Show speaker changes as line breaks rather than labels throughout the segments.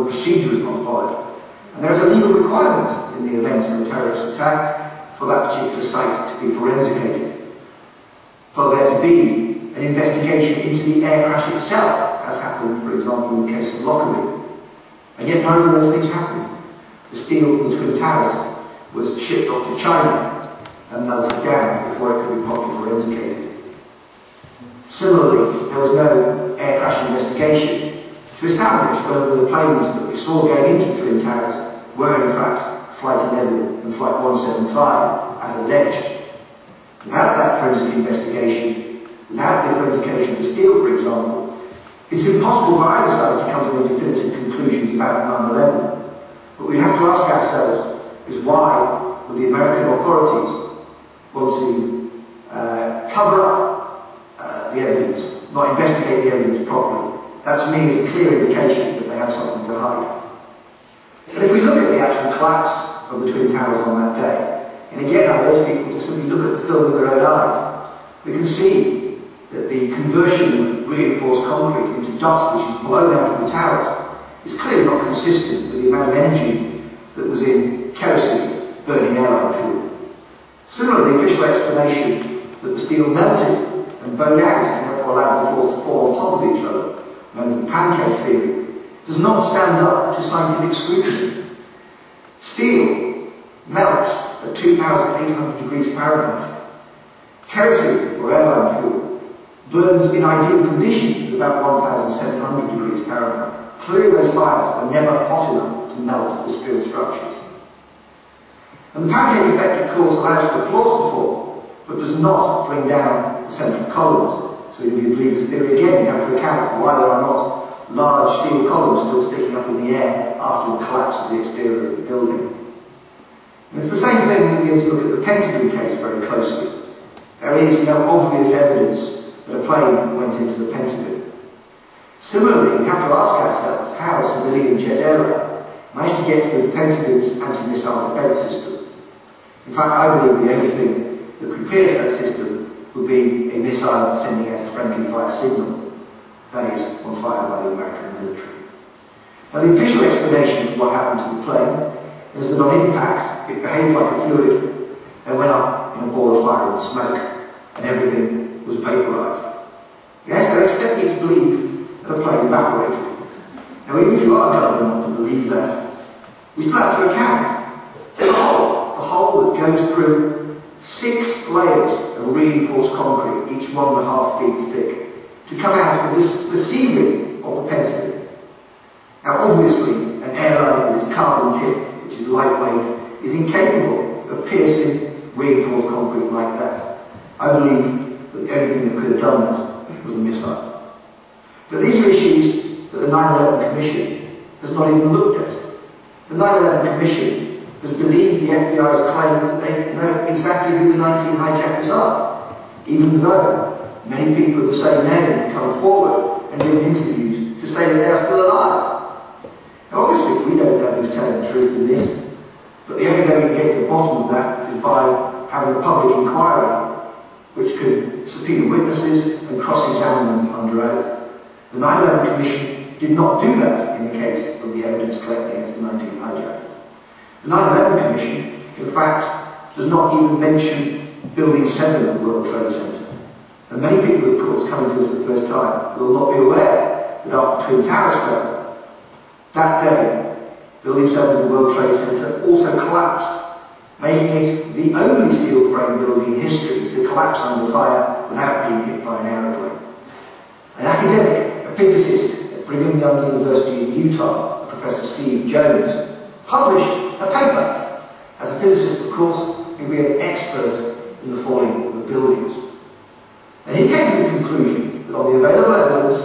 the procedure is not followed. And there is a legal requirement in the event of a terrorist attack for that particular site to be forensicated, for there to be an investigation into the air crash itself, as happened, for example, in the case of Lockerbie. And yet none of those things happened. The steel from the Twin Towers was shipped off to China and melted down before it could be properly forensicated. Similarly, there was no air crash investigation to establish whether the planes that we saw going into the Twin Towers were in fact Flight 11 and Flight 175, as alleged. Without that forensic investigation, without the forensication of the steel, for example, it's impossible for either side to come to any definitive conclusions about 9/11. But we have to ask ourselves is why would the American authorities want to cover up the evidence, not investigate the evidence properly? That to me is a clear indication that they have something to hide. And if we look at the actual collapse of the Twin Towers on that day, and again I urge people to simply look at the film with their own eyes, we can see that the conversion of reinforced concrete into dust which is blown out of the towers is clearly not consistent with the amount of energy that was in kerosene burning airline fuel. Similarly, the official explanation that the steel melted and bowed out and therefore allowed the floors to fall on top of each other, known as the pancake theory, does not stand up to scientific scrutiny. Steel melts at 2,800 degrees Fahrenheit. Kerosene, or airline fuel, burns in ideal conditions at about 1,700 degrees Fahrenheit. Clearly those fires were never hot enough to melt the steel structures. And the pancake effect, of course, allows for the floors to fall, but does not bring down the central columns. So if you believe this theory again, you have to account for why there are not large steel columns still sticking up in the air after the collapse of the exterior of the building. And it's the same thing when we begin to look at the Pentagon case very closely. There is no obvious evidence that a plane went into the Pentagon. Similarly, we have to ask ourselves how a civilian jet airline managed to get through the Pentagon's anti-missile defense system. In fact, I believe the only thing that could pierce that system would be a missile sending out a friendly fire signal, that is, on fire by the American military. Now, the official explanation of what happened to the plane is that on impact, it behaved like a fluid and went up in a ball of fire and smoke, and everything was vaporized. Yes, they're expecting you to believe that a plane evaporated. Now, even if you are dumb enough to believe that, we still have to account for the hole that goes through 6 layers of reinforced concrete, each 1.5 feet thick, to come out of the ceiling of the Pentagon. Now, obviously, an airline with its carbon tip, which is lightweight, is incapable of piercing reinforced concrete like that. I believe that the only thing that could have done that was a missile. But these are issues that the 9/11 Commission has not even looked at. The 9/11 Commission has believed the FBI's claim that they know exactly who the 19 hijackers are, even though many people of the same name have come forward and given interviews to say that they are still alive. Now, obviously, we don't know who's telling the truth in this, but the only way we can get to the bottom of that is by having a public inquiry which could subpoena witnesses and cross-examine them under oath. The 9/11 Commission did not do that in the case of the evidence collected against the 19 hijackers. The 9/11 Commission, in fact, does not even mention Building 7 of the World Trade Center. And many people, of course, coming to us for the first time, will not be aware that after Twin Towers fell, that day, Building 7 of the World Trade Center also collapsed, making it the only steel frame building in history to collapse under fire without being hit by an aeroplane. An academic, a physicist at Brigham Young University in Utah, Professor Steve Jones, published a paper. As a physicist, of course, he'd be an expert in the falling of buildings. And he came to the conclusion that on the available evidence,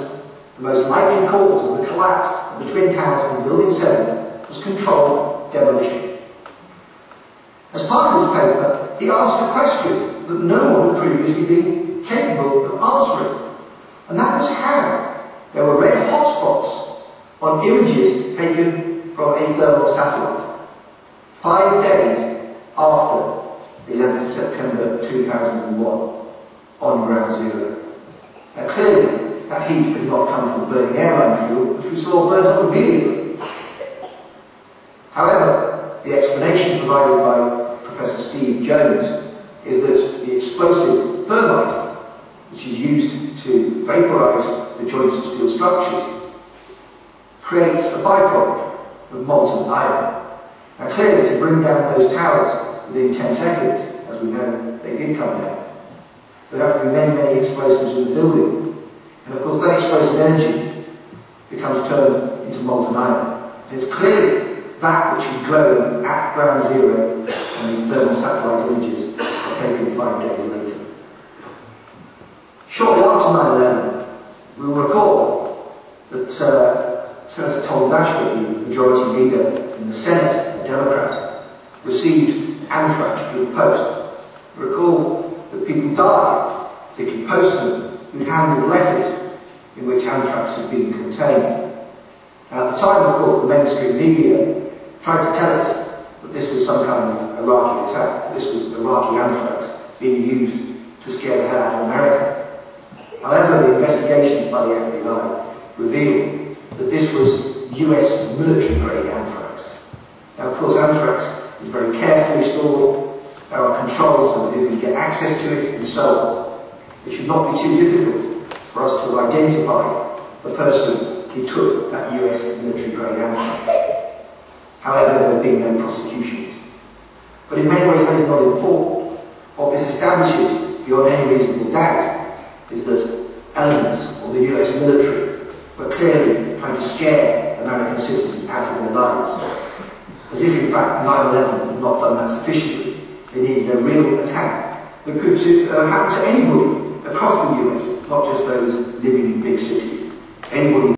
the most likely cause of the collapse of the Twin Towers in Building 7 was controlled demolition. As part of his paper, he asked a question that no one had previously been capable of answering. And that was how there were red hotspots on images taken from a thermal satellite 5 days after the 11th of September 2001 on ground zero. Now clearly that heat could not come from burning airline fuel, which we saw burnt up immediately. creates a byproduct of molten iron. Now clearly, to bring down those towers within 10 seconds, as we know, they did come down. There have to be many, many explosives in the building. And of course, that explosive energy becomes turned into molten iron. And it's clearly that which is glowing at ground zero, and these thermal satellite images are taken 5 days later. Shortly after 9/11, we will recall that Senator Tom Daschle, the majority leader in the Senate, a Democrat, received anthrax through the post. Recall that people died, particularly postmen who handled letters in which anthrax had been contained. Now, at the time, of course, the mainstream media tried to tell us that this was some kind of Iraqi attack, this was Iraqi anthrax being used to scare the hell out of America. However, the investigations by the FBI revealed that this was US military-grade anthrax. Now, of course, anthrax is very carefully stored. There are controls on who can get access to it, and so on. It should not be too difficult for us to identify the person who took that US military-grade anthrax. However, there have been no prosecutions. But in many ways, that is not important. What this establishes, beyond any reasonable doubt, is that elements of the US military were clearly trying to scare American citizens out of their lives. As if, in fact, 9/11 had not done that sufficiently. They needed a real attack that could happen to anybody across the US, not just those living in big cities. Anybody